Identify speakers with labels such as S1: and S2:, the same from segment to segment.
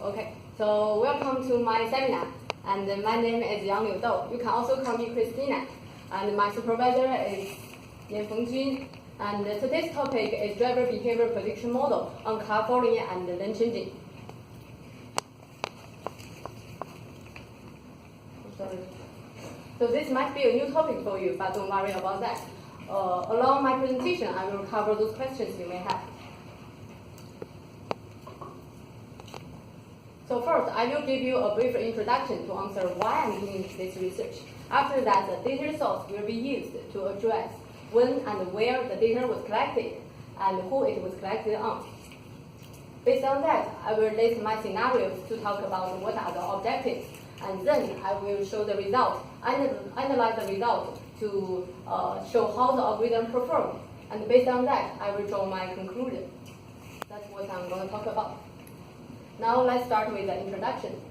S1: Okay, so welcome to my seminar. And my name is Yanglin Dou. You can also call me Christina. And my supervisor is Yanfeng. And today's topic is driver behavior prediction model on car following and lane changing. Sorry. So this might be a new topic for you, but don't worry about that. Along my presentation, I will cover those questions you may have. So first, I will give you a brief introduction to answer why I'm doing this research. After that, the data source will be used to address when and where the data was collected and who it was collected on. Based on that, I will list my scenarios to talk about what are the objectives, and then I will show the result, analyze the result to show how the algorithm performed. And based on that, I will draw my conclusion. That's what I'm going to talk about. Now let's start with the introduction.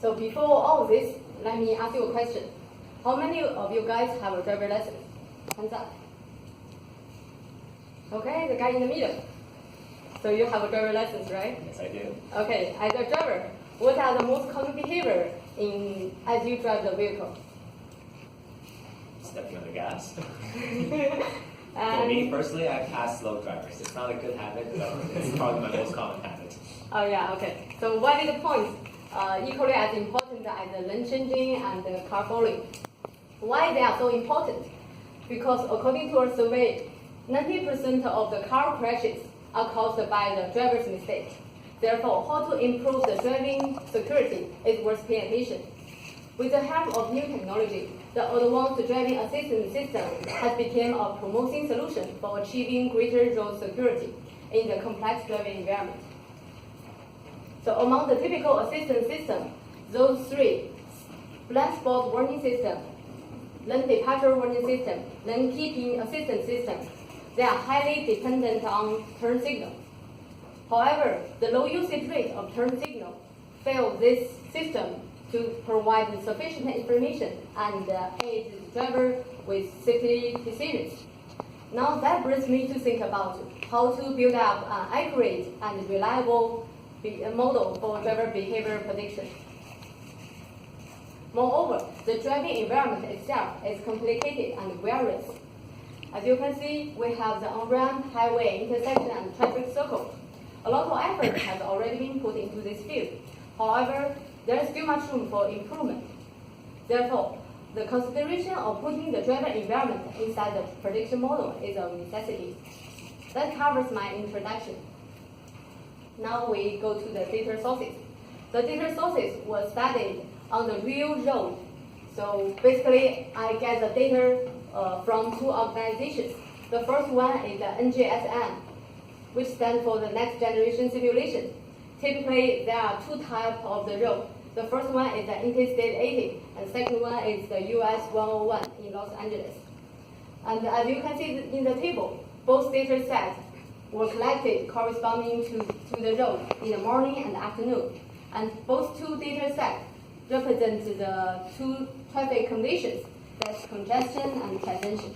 S1: So before all this, let me ask you a question. How many of you guys have a driver license? Hands up. Okay, the guy in the middle. So you have a driver license, right?
S2: Yes, I do.
S1: Okay, as a driver, what are the most common behavior as you drive the vehicle?
S2: Stepping on the gas. For me personally, I pass slow drivers. It's not a good habit, but it's probably my most common habit.
S1: Oh yeah, okay. So valid points equally as important as the lane changing and the car following. Why they are so important? Because according to a survey, 90% of the car crashes are caused by the driver's mistake. Therefore, how to improve the driving security is worth paying attention. With the help of new technology, the advanced driving assistance system has become a promising solution for achieving greater road security in the complex driving environment. So among the typical assistance systems, those three: blind spot warning system, lane departure warning system, lane keeping assistance system, they are highly dependent on turn signal. However, the low usage rate of turn signal fails this system to provide sufficient information and aid the driver with safety decisions. Now that brings me to think about how to build up an accurate and reliable model for driver behavior prediction. Moreover, the driving environment itself is complicated and various. As you can see, we have the on-ramp, highway, intersection, and traffic circle. A lot of effort has already been put into this field. However, there is still much room for improvement. Therefore, the consideration of putting the driver environment inside the prediction model is a necessity. That covers my introduction. Now we go to the data sources. The data sources were studied on the real road. So basically, I get the data from two organizations. The first one is the NGSIM, which stands for the Next Generation Simulation. Typically, there are two types of the road. The first one is the Interstate 80, and the second one is the US 101 in Los Angeles. And as you can see in the table, both data sets were collected corresponding to the road in the morning and afternoon. And both two data sets represent the two traffic conditions, that's congestion and congestion.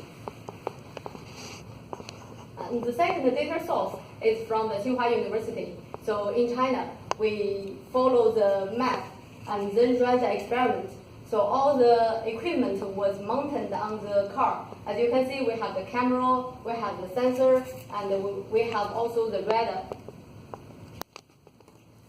S1: And the second data source is from the Tsinghua University. So in China, we follow the map and then run the experiment. So all the equipment was mounted on the car. As you can see, we have the camera, we have the sensor, and we have also the radar.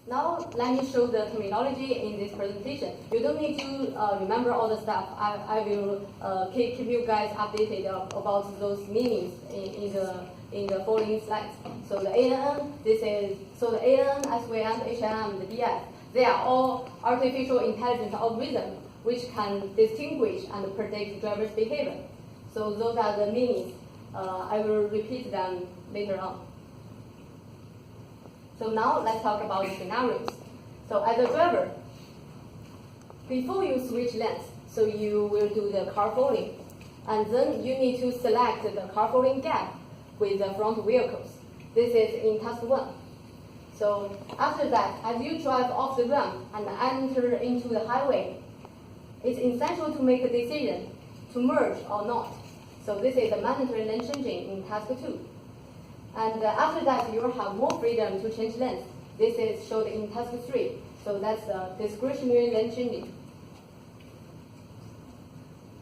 S1: Now, let me show the terminology in this presentation. You don't need to remember all the stuff. I will keep you guys updated about those meanings in the following slides. So the ANN, the ANN, SVM, HM, and the DS, they are all artificial intelligence algorithms which can distinguish and predict driver's behavior. So those are the meanings. I will repeat them later on. So now let's talk about the scenarios. So as a driver, before you switch lanes, so you will do the car following, and then you need to select the car following gap with the front vehicles. This is in task 1. So after that, as you drive off the ramp and enter into the highway, it's essential to make a decision to merge or not. So this is a mandatory lane changing in task 2. And after that, you will have more freedom to change lanes. This is showed in task 3. So that's the discretionary lane changing.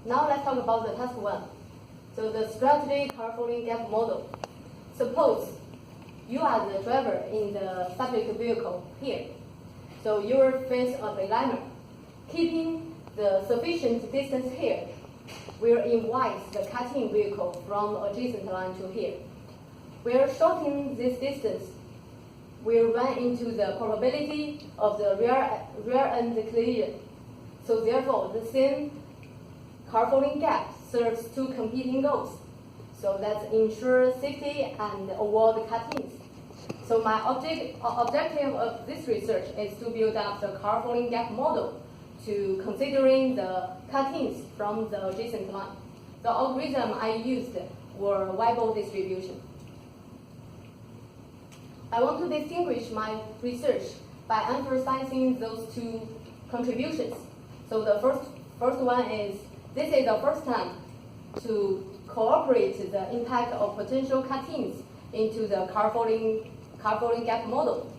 S1: Now let's talk about the task 1. So the strategy car following gap model. Suppose you are the driver in the subject vehicle here. So you will face a beliner. Keeping the sufficient distance here will invite the cutting vehicle from adjacent line to here. We'll shorten this distance. We'll run into the probability of the rear end collision. So therefore, the same car following gap serves two competing goals. So that's ensure safety and avoid cuttings. So my objective of this research is to build up the car following gap model to considering the cuttings from the adjacent line. The algorithm I used were Weibull distribution. I want to distinguish my research by emphasizing those two contributions. So the first one is, this is the first time to incorporate the impact of potential cuttings into the car following gap model.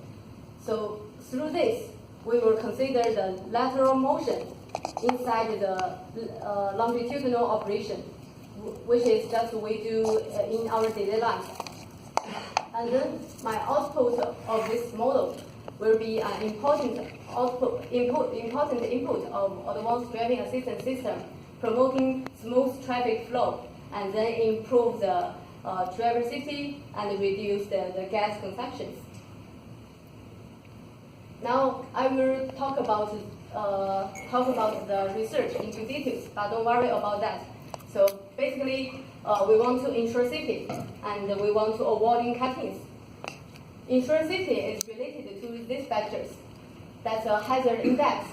S1: So through this, we will consider the lateral motion inside the longitudinal operation, which is just we do in our daily life. And then my output of this model will be an important input of advanced driving assistance system, promoting smooth traffic flow, and then improve the driver safety and reduce the gas consumptions. Now I will talk about the research into details, but don't worry about that. So basically, we want to ensure safety, and we want to avoid cuttings. Ensure safety is related to these factors. That's a hazard index.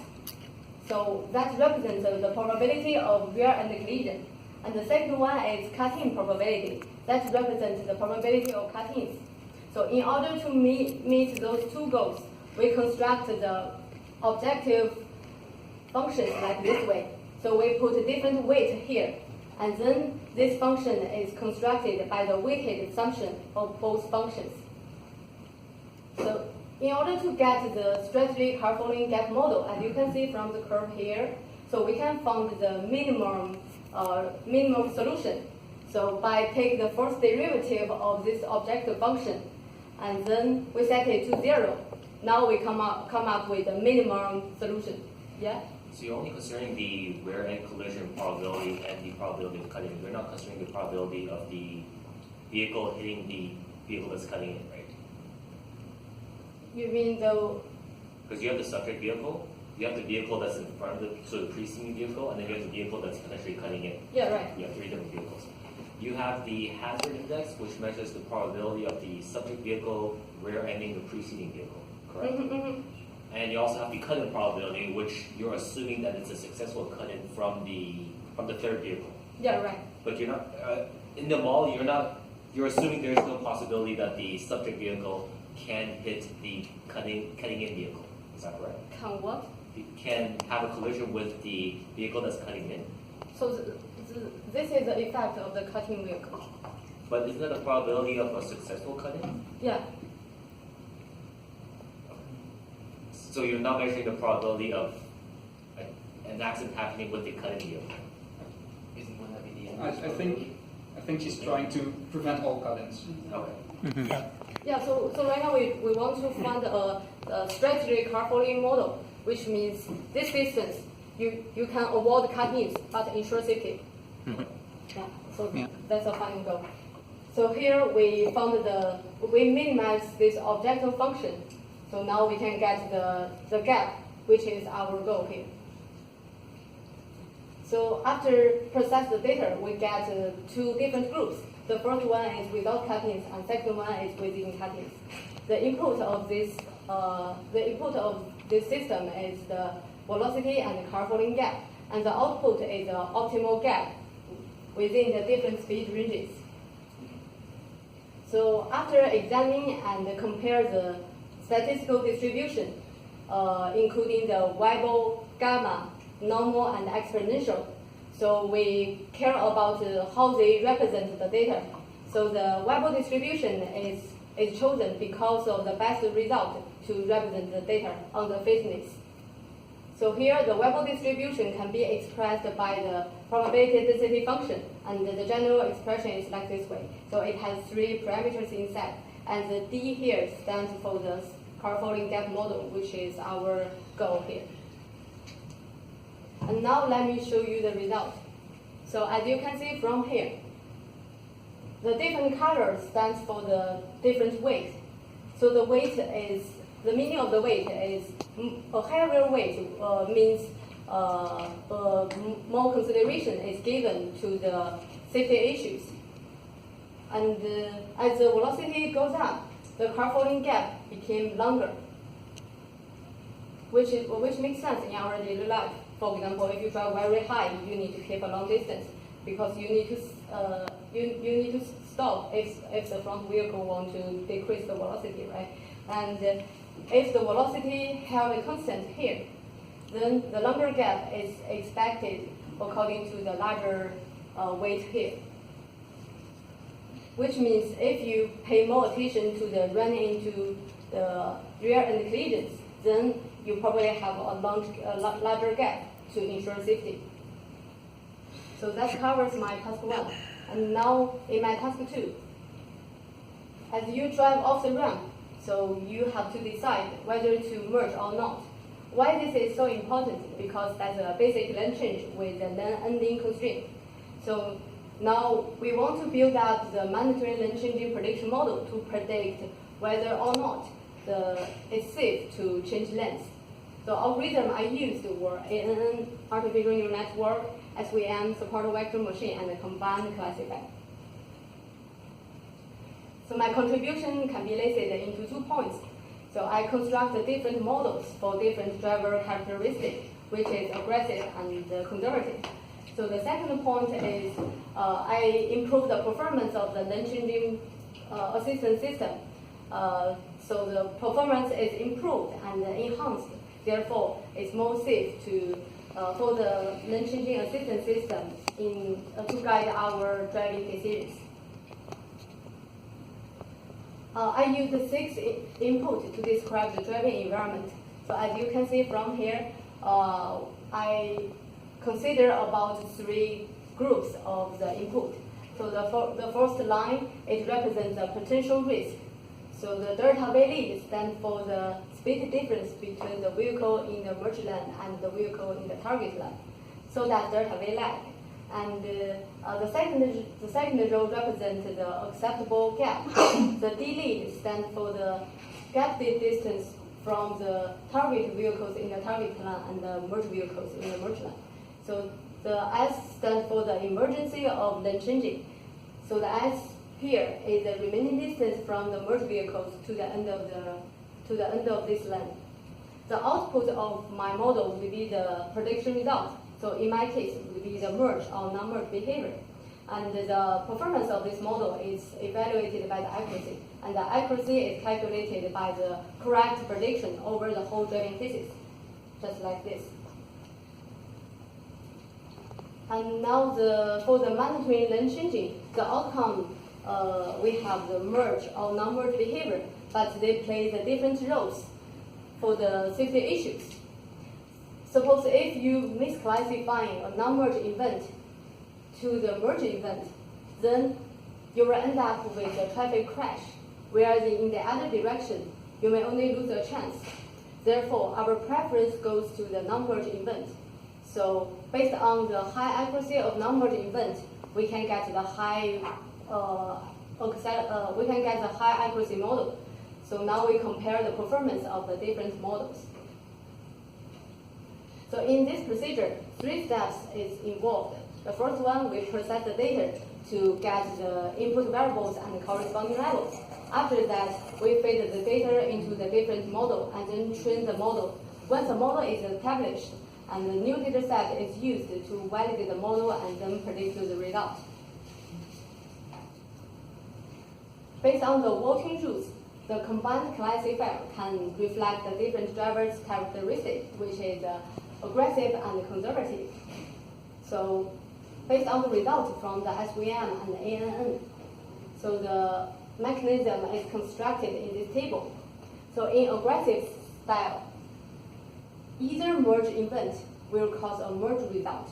S1: So that represents the probability of rear end collision. And the second one is cutting probability. That represents the probability of cuttings. So in order to meet those two goals, we construct the objective functions like this way. So we put a different weight here. And then this function is constructed by the weighted assumption of both functions. So in order to get the strategy car following gap model, as you can see from the curve here, so we can find the minimum solution. So by take the first derivative of this objective function, and then we set it to 0. Now we come up with a minimum solution. Yeah?
S2: So you're only considering the rear end collision probability and the probability of cutting. You're not considering the probability of the vehicle hitting the vehicle that's cutting it, right?
S1: You mean the...
S2: Because you have the subject vehicle, you have the vehicle that's in front of the preceding vehicle, and then you have the vehicle that's potentially cutting it.
S1: Yeah, right.
S2: You have 3 different vehicles. You have the hazard index, which measures the probability of the subject vehicle rear-ending the preceding vehicle, correct?
S1: Mm-hmm.
S2: And you also have the cut-in probability, which you're assuming that it's a successful cut-in from the third vehicle.
S1: Yeah, right.
S2: But you're not in the model. You're assuming there's no possibility that the subject vehicle can hit the cutting in vehicle. Is that correct?
S1: Can what?
S2: It can have a collision with the vehicle that's cutting in.
S1: So this is the effect of the cutting vehicle.
S2: But isn't that a probability of a successful cut-in?
S1: Yeah.
S2: So you're not measuring the probability of an accident happening with the cutting vehicle. Isn't one that be the
S3: I think she's trying to prevent all cut-ins.
S2: Okay.
S1: Yeah. So right now we want to find a strategy car following model, which means this distance you can avoid cut-ins but ensure safety. Yeah. So that's the final goal. So here we minimize this objective function. So now we can get the gap, which is our goal here. So after process the data, we get 2 different groups. The first one is without cuttings, and second one is within cuttings. The input of this system is the velocity and the car following gap, and the output is the optimal gap within the different speed ranges. So after examining and compare the statistical distribution, including the Weibull, gamma, normal, and exponential. So we care about how they represent the data. So the Weibull distribution is is chosen because of the best result to represent the data on the fitness. So here, the Weibull distribution can be expressed by the probability density function, and the general expression is like this way. So it has 3 parameters inside, and the D here stands for the car-folding gap model, which is our goal here. And now let me show you the result. So as you can see from here, the different colors stands for the different weight. So the weight is, the meaning of the weight is a higher weight means more consideration is given to the safety issues. And as the velocity goes up, the car-folding gap became longer, which makes sense in our daily life. For example, if you drive very high, you need to keep a long distance because you need to you need to stop if the front vehicle want to decrease the velocity, right? And if the velocity held constant here, then the longer gap is expected according to the larger weight here. Which means if you pay more attention to the running into the rear end collisions, then you probably have a larger gap to ensure safety. So that covers my task 1. And now in my task 2, as you drive off the ramp, so you have to decide whether to merge or not. Why this is so important? Because that's a basic lane change with a lane-ending constraint. So now we want to build up the mandatory lane changing prediction model to predict whether or not it's safe to change lanes. The algorithm I used were ANN, artificial neural network, SVM, support vector machine, and a combined classifier. So my contribution can be listed into 2 points. So I construct the different models for different driver characteristics, which is aggressive and conservative. So the second point is I improve the performance of the lane changing assistance system. So the performance is improved and enhanced. Therefore, it's more safe for the lane changing assistance system to guide our driving decisions. I used 6 inputs to describe the driving environment. So as you can see from here, I consider about 3 groups of the input. So the first line, it represents the potential risk. So the delta V lead stands for the speed difference between the vehicle in the merge lane and the vehicle in the target lane. So that's delta V lag. And the second row represents the acceptable gap. The D lead stands for the gap distance from the target vehicles in the target lane and the merge vehicles in the merge lane. So the S stands for the emergency of lane changing. So the S here is the remaining distance from the merge vehicles to the end of this lane. The output of my model will be the prediction result. So in my case, it will be the merge or non-merge behavior. And the performance of this model is evaluated by the accuracy. And the accuracy is calculated by the correct prediction over the whole driving physics, just like this. And now for the mandatory lane changing, the outcome, we have the merge or non-merge behavior, but they play the different roles for the safety issues. Suppose if you misclassify a non-merge event to the merge event, then you will end up with a traffic crash, whereas in the other direction, you may only lose a chance. Therefore, our preference goes to the non-merge event. So based on the high accuracy of non-merge event, we can get the high accuracy model. So now we compare the performance of the different models. So in this procedure, 3 steps is involved. The first one, we process the data to get the input variables and the corresponding levels. After that, we feed the data into the different model and then train the model. Once the model is established, and the new data set is used to validate the model and then predict the result. Based on the voting rules, the combined classifier can reflect the different drivers' characteristics, which is aggressive and conservative. So based on the results from the SVM and the ANN, so the mechanism is constructed in this table. So in aggressive style, either merge event will cause a merge result,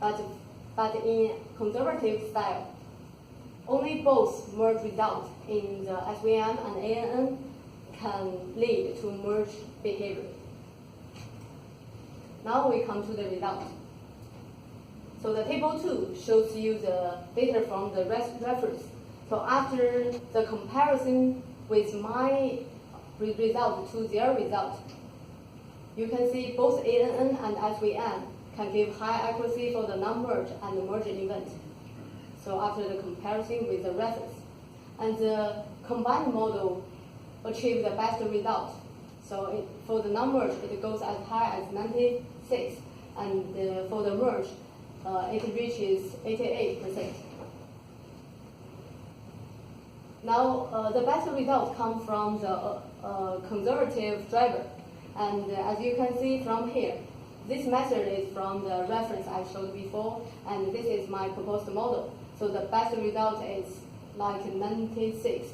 S1: but in conservative style, only both merge results in the SVM and ANN can lead to merge behavior. Now we come to the result. So the table 2 shows you the data from the reference. So after the comparison with my result to their result, you can see both ANN and SVM can give high accuracy for the non-merge and the merge event. So after the comparison with the reference. And the combined model achieved the best result. So for the non-merge, it goes as high as 96, and for the merge, it reaches 88%. Now, the best results come from the conservative driver. And as you can see from here, this method is from the reference I showed before, and this is my proposed model. So the best result is like 96%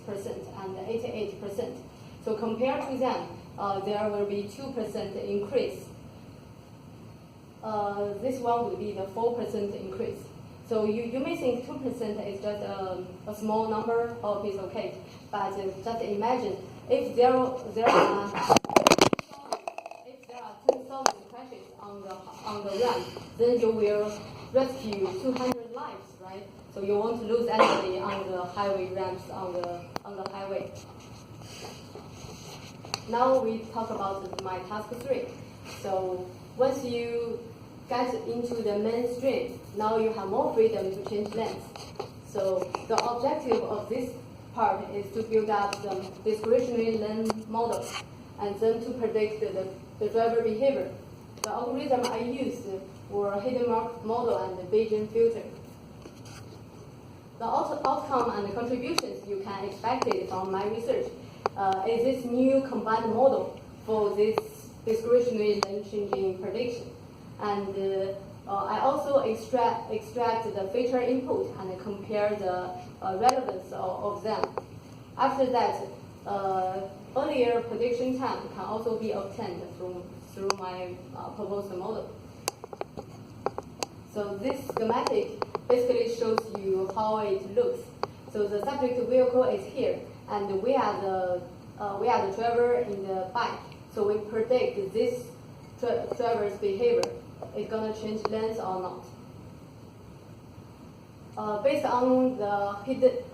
S1: and 88%. So compared to them, there will be 2% increase. This one will be the 4% increase. So you may think 2% is just a small number or a piece of cake, but just imagine if there are 10,000 crashes on the run, then you will rescue 200 lives, right? So you won't lose anybody on the highway ramps on the highway. Now we talk about my task 3. So once you get into the mainstream, now you have more freedom to change lanes. So the objective of this part is to build up some discretionary lane models and then to predict the driver behavior. The algorithm I used were hidden mark model and the Bayesian filter. The outcome and contributions you can expect from my research is this new combined model for this discretionary lane changing prediction. And I also extract the feature input and compare the relevance of them. After that, earlier prediction time can also be obtained through my proposed model. So this schematic basically shows you how it looks. So the subject vehicle is here, and we are the driver in the bike. So we predict this driver's behavior. It's gonna change lanes or not. Based on the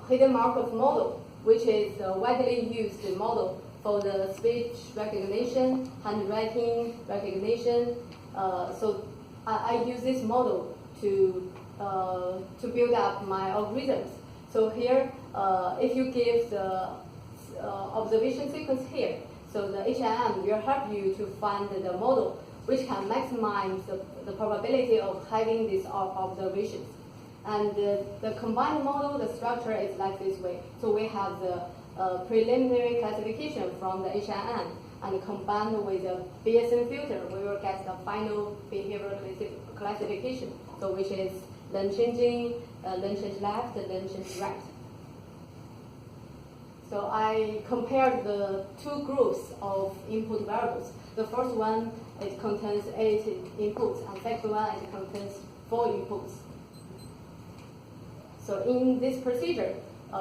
S1: hidden markup model, which is a widely used model for the speech recognition, handwriting recognition. So I use this model to build up my algorithms. So here, if you give the observation sequence here, so the HIM will help you to find the model which can maximize the probability of having these observations. And the combined model, the structure is like this way. So we have the preliminary classification from the HIM, and combined with the Bayesian filter, we will get the final behavioral classification. So which is lane changing, lane change left, lane change right. So I compared the two groups of input variables. The first one, it contains 8 inputs, and second one, it contains 4 inputs. So in this procedure,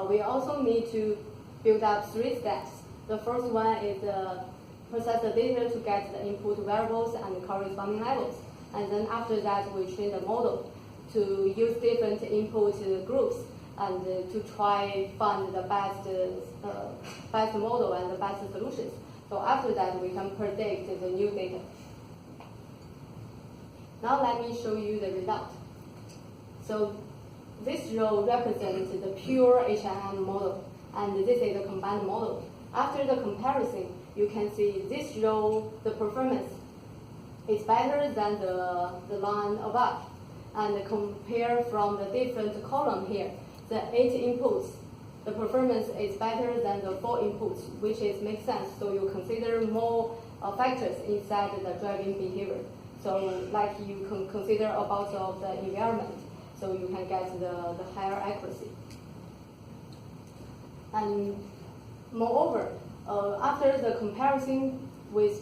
S1: we also need to build up 3 steps. The first one is process the data to get the input variables and corresponding levels. And then after that, we train the model to use different input groups and to try find the best model and the best solutions. So after that, we can predict the new data. Now let me show you the result. So this row represents the pure HIM model, and this is the combined model. After the comparison, you can see this row, the performance is better than the line above. And compare from the different column here, the 8 inputs, the performance is better than the 4 inputs, which makes sense. So you consider more factors inside the driving behavior. So like you can consider about of the environment, so you can get the higher accuracy. And moreover, after the comparison with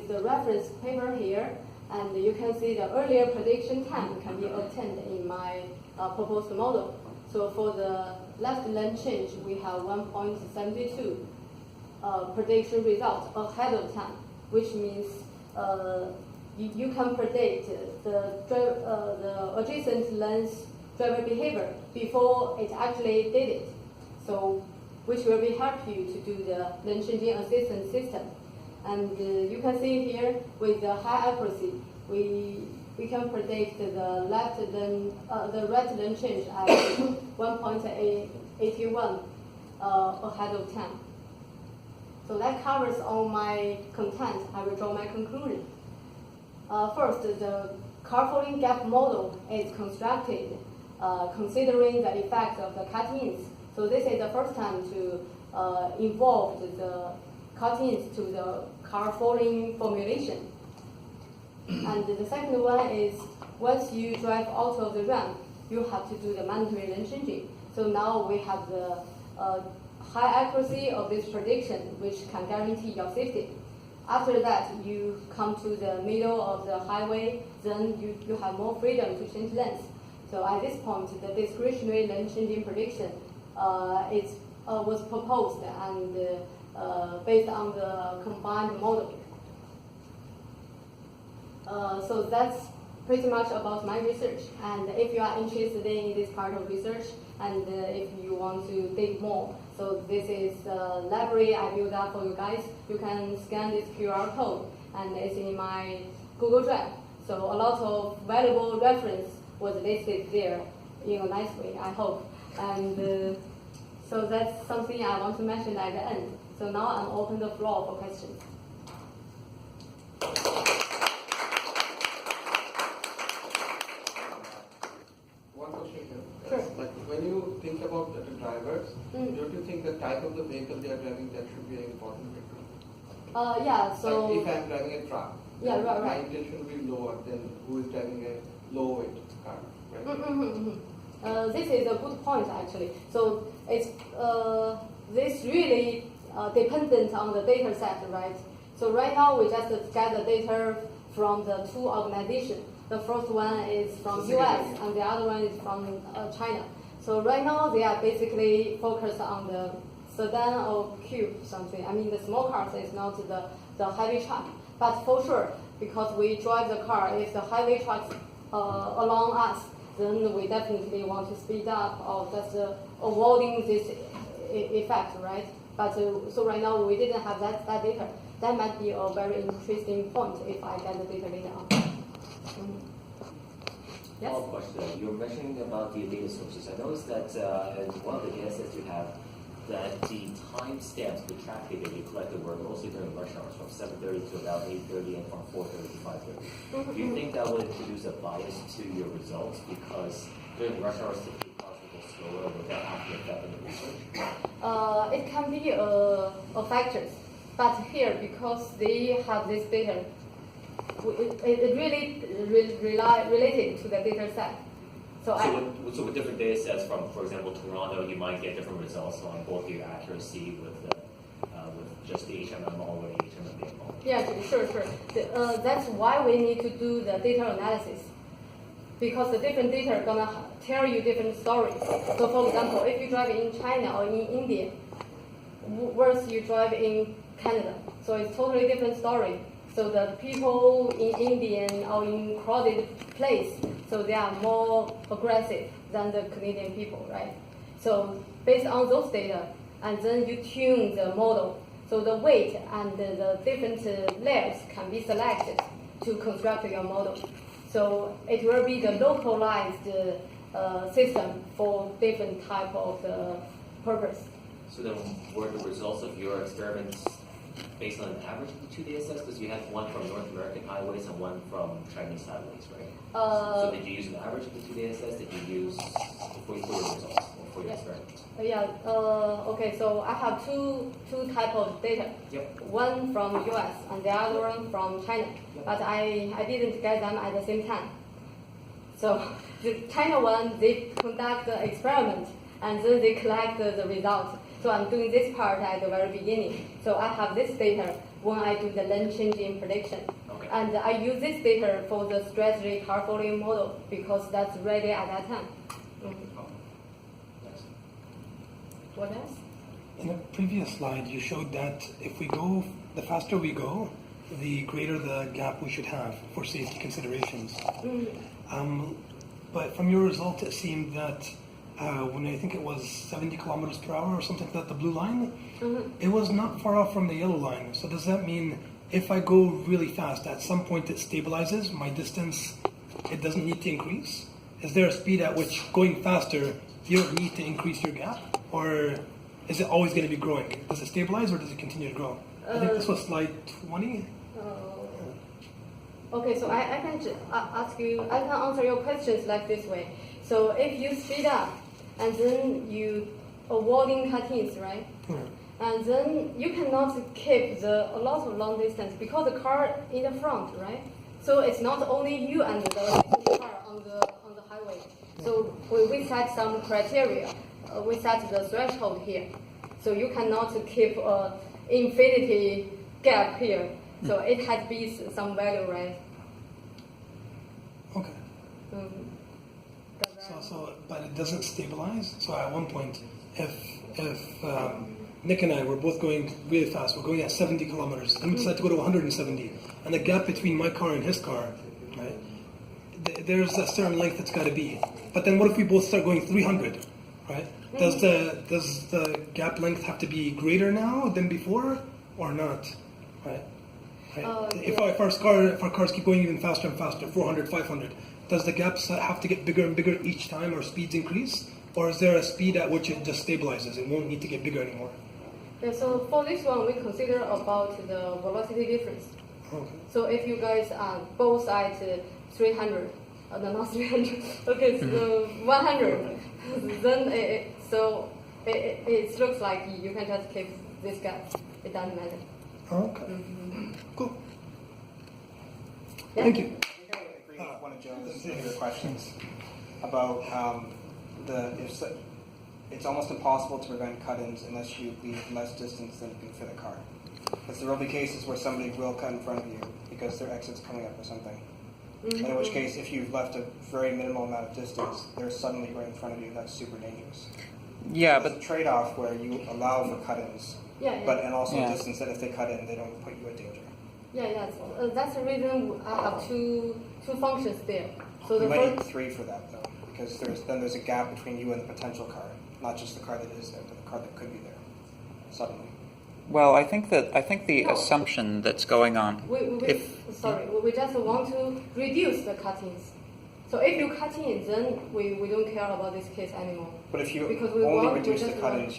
S1: the reference paper here, and you can see the earlier prediction time can be obtained in my proposed model. So for the left lane change, we have 1.72 prediction result ahead of time, which means you can predict the adjacent lane's driver behavior before it actually did it. So, which will be help you to do the lane changing assistance system. And you can see here with the high accuracy, we can predict the right lane change at 1.81 ahead of time. So that covers all my content. I will draw my conclusion. First, the car-folding gap model is constructed considering the effect of the cut-ins. So this is the first time to involve the cut-ins to the car-folding formulation. And the second one is once you drive out of the ramp, you have to do the mandatory lane changing. So now we have the high accuracy of this prediction, which can guarantee your safety. After that, you come to the middle of the highway, then you have more freedom to change lanes. So at this point, the discretionary lane changing prediction was proposed and based on the combined model. So that's pretty much about my research. And if you are interested in this part of research, and if you want to dig more, so this is the library I built up for you guys. You can scan this QR code, and it's in my Google Drive. So a lot of valuable reference was listed there in a nice way, I hope. And so that's something I want to mention at the end. So now I'm open the floor for questions.
S4: One question here.
S1: Sure.
S4: Like when you think about the drivers, don't you think the type of the vehicle they are driving, that should be an important factor?
S1: Yeah, so...
S4: Like if I'm driving a truck,
S1: yeah, right.
S4: my intention will be lower than who is driving a low weight car, right?
S1: This is a good point, actually. So it's this really dependent on the data set, right? So right now we just get the data from the two organizations. The first one is from US and the other one is from China. So right now they are basically focused on the sedan or cube something. I mean the small cars is not the heavy truck. But for sure, because we drive the car, if the heavy trucks along us, then we definitely want to speed up or just avoiding this effect, right? But so right now we didn't have that data. That might be a very interesting point if I get the data later on. Yes?
S2: Follow-up question. You were mentioning about the data sources. I noticed that in one of the data sets you have, that the timestamps, the track data you collected were mostly during rush hours, from 7:30 to about 8:30 and from 4:30 to 5:30. Do you think that would introduce a bias to your results because during rush hours typically cars will go slower without having to affect the research?
S1: It can be a factor, but here because they have this data, it really related to the data set. So
S2: with different data sets from, for example, Toronto, you might get different results on both your accuracy with just the HMM or the HMM model.
S1: Yeah, sure. That's why we need to do the data analysis, because the different data are gonna tell you different stories. So, for example, if you drive in China or in India, versus you drive in Canada, so it's totally different story. So the people in Indian or in crowded place, so they are more aggressive than the Canadian people, right? So based on those data, and then you tune the model. So the weight and the different layers can be selected to construct your model. So it will be the localized system for different type of purpose.
S2: So then were the results of your experiments based on an average of the two data sets? Because you had one from North American highways and one from Chinese highways, right? So did you use an average of the two data sets? Did you use for your results or for your experiments?
S1: Okay, so I have two type of data.
S2: Yep.
S1: One from US and the other one from China.
S2: Yep.
S1: But I didn't get them at the same time. So the China one, they conduct the experiment and then they collect the result. So I'm doing this part at the very beginning. So I have this data when I do the lane changing prediction.
S2: Okay.
S1: And I use this data for the strategy car volume model because that's ready at that time.
S2: Next.
S1: What else?
S5: In a previous slide, you showed that if we go, the faster we go, the greater the gap we should have for safety considerations. But from your result, it seemed that when I think it was 70 kilometers per hour or something like that, the blue line, it was not far off from the yellow line. So does that mean if I go really fast, at some point it stabilizes, my distance, it doesn't need to increase? Is there a speed at which going faster, you don't need to increase your gap? Or is it always going to be growing? Does it stabilize or does it continue to grow? I think this was slide 20.
S1: Okay, so I can ask you, I can answer your questions like this way. So if you speed up and then you avoiding cut-ins, right? And then you cannot keep a lot of long distance because the car in the front, right? So it's not only you and the car on the highway. So we set some criteria. We set the threshold here. So you cannot keep an infinity gap here. So it has to be some value, right?
S5: Okay. But it doesn't stabilize. So at one point, if Nick and I were both going really fast, we're going at 70 kilometers, then we decide to go to 170, and the gap between my car and his car, right? There's a certain length it's got to be. But then what if we both start going 300, right? Does the gap length have to be greater now than before, or not, right? If our cars keep going even faster and faster, 400, 500, does the gaps have to get bigger and bigger each time our speeds increase? Or is there a speed at which it just stabilizes? It won't need to get bigger anymore?
S1: Yeah, so for this one, we consider about the velocity difference.
S5: Okay.
S1: So if you guys are both at 300, no, not 300, okay, so 100, then it looks like you can just keep this gap. It doesn't matter.
S5: Okay. Cool.
S1: Yeah.
S5: Thank you.
S3: I agree with one of Joe's earlier questions about it's almost impossible to prevent cut-ins unless you leave less distance than you can fit a car. Because there will be cases where somebody will cut in front of you because their exit's coming up or something. In which case, if you've left a very minimal amount of distance, they're suddenly right in front of you. That's super dangerous.
S6: Yeah,
S3: There's
S6: but
S3: a trade-off where you allow for cut-ins, and also
S6: Yeah.
S3: a distance that if they cut in, they don't put you at danger.
S1: That's the reason I have two functions there. So
S3: You
S1: the
S3: might need
S1: first,
S3: 3 for that though, because there's a gap between you and the potential car, not just the car that is there, but the car that could be there suddenly.
S6: well, I think the assumption that's going on.
S1: we just want to reduce the cut-ins. So if you cut in, then we don't care about this case anymore.
S3: But if you
S1: Because we
S3: only
S1: want- we
S3: reduce the
S1: just
S3: cut-ins,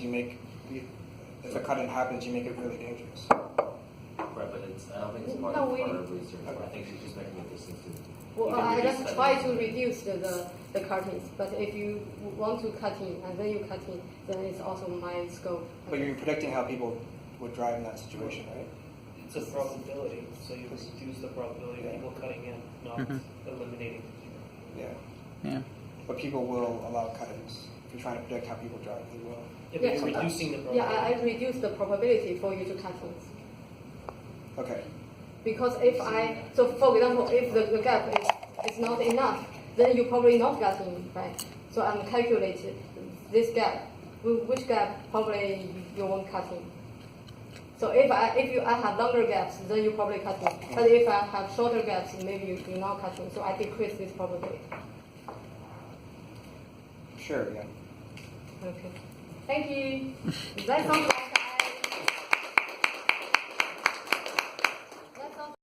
S3: if a cut-in happens, you make it really dangerous.
S2: Right, but I don't think it's part
S1: No,
S2: of
S1: we-
S2: our research. I think she's just making a distinction.
S1: Well, I just try to reduce the cut-ins. But if you want to cut in and then you cut in, then it's also my scope.
S3: But you're predicting how people would drive in that situation, right?
S7: It's a probability, so you reduce the probability of people cutting in, not eliminating.
S3: Yeah.
S6: Yeah.
S3: But people will allow cut-ins. If you're trying to predict how people drive, they will.
S7: If you're reducing the probability.
S1: I reduce the probability for you to cut in.
S3: Okay.
S1: Because so for example, if the gap is not enough, then you probably not cut in, right? So I'm calculating this gap, which gap probably you won't cut in. So if I have longer gaps, then you probably cut in. But if I have shorter gaps, maybe you not cut in. So I decrease this probability.
S3: Sure, yeah.
S1: Okay. Thank you. That sounds like